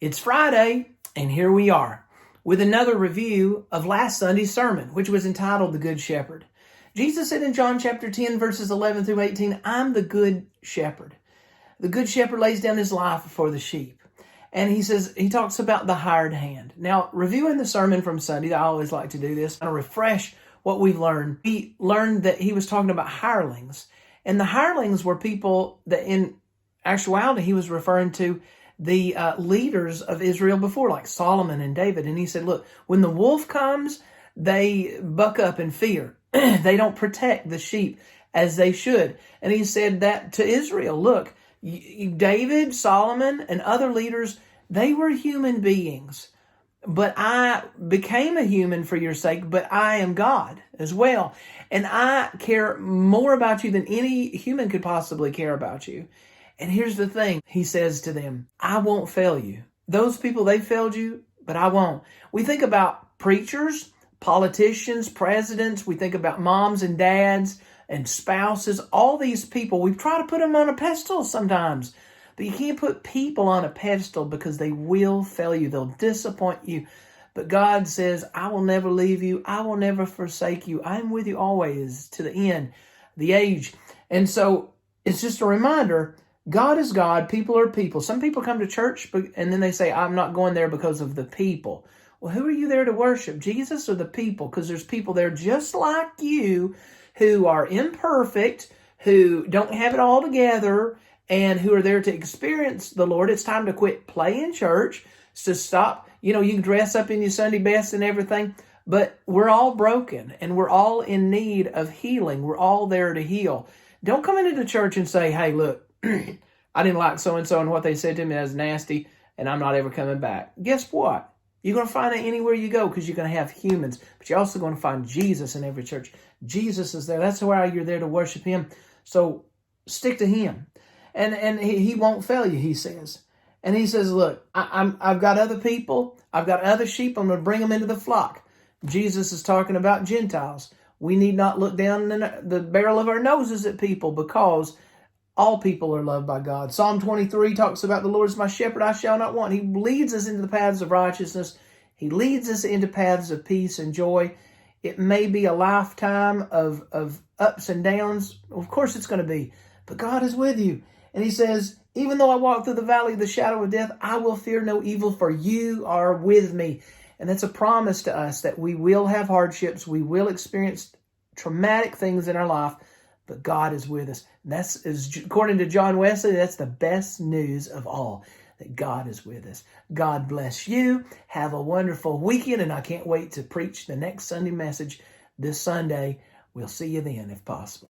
It's Friday, and here we are with another review of last Sunday's sermon, which was entitled The Good Shepherd. Jesus said in John chapter 10, verses 11 through 18, I'm the good shepherd. The good shepherd lays down his life for the sheep. And he talks about the hired hand. Now, reviewing the sermon from Sunday, I always like to do this, to refresh what we've learned. We learned that he was talking about hirelings. And the hirelings were people that in actuality he was referring to the leaders of Israel before, like Solomon and David. And he said, look, when the wolf comes, they buck up in fear. They don't protect the sheep as they should. And he said that to Israel, look, David, Solomon, and other leaders, they were human beings. But I became a human for your sake, but I am God as well. And I care more about you than any human could possibly care about you. And here's the thing, he says to them, I won't fail you. Those people, they failed you, but I won't. We think about preachers, politicians, presidents. We think about moms and dads and spouses. All these people, we try to put them on a pedestal sometimes. But you can't put people on a pedestal because they will fail you. They'll disappoint you. But God says, I will never leave you. I will never forsake you. I'm with you always to the end, the age. And so it's just a reminder, God is God, people are people. Some people come to church and then they say, I'm not going there because of the people. Well, who are you there to worship, Jesus or the people? Because there's people there just like you who are imperfect, who don't have it all together, and who are there to experience the Lord. It's time to quit playing church. It's to stop. You can dress up in your Sunday best and everything, but we're all broken and we're all in need of healing. We're all there to heal. Don't come into the church and say, hey, look, I didn't like so-and-so and what they said to me was nasty and I'm not ever coming back. Guess what? You're going to find it anywhere you go because you're going to have humans, but you're also going to find Jesus in every church. Jesus is there. That's why you're there to worship him. So stick to him. And he won't fail you, he says. And he says, look, I've got other people. I've got other sheep. I'm going to bring them into the flock. Jesus is talking about Gentiles. We need not look down the barrel of our noses at people because all people are loved by God. Psalm 23 talks about the Lord is my shepherd, I shall not want. He leads us into the paths of righteousness. He leads us into paths of peace and joy. It may be a lifetime of ups and downs. Of course it's going to be. But God is with you. And he says, even though I walk through the valley of the shadow of death, I will fear no evil, for you are with me. And that's a promise to us that we will have hardships. We will experience traumatic things in our life. But God is with us. And that's, according to John Wesley, that's the best news of all, that God is with us. God bless you. Have a wonderful weekend. And I can't wait to preach the next Sunday message this Sunday. We'll see you then if possible.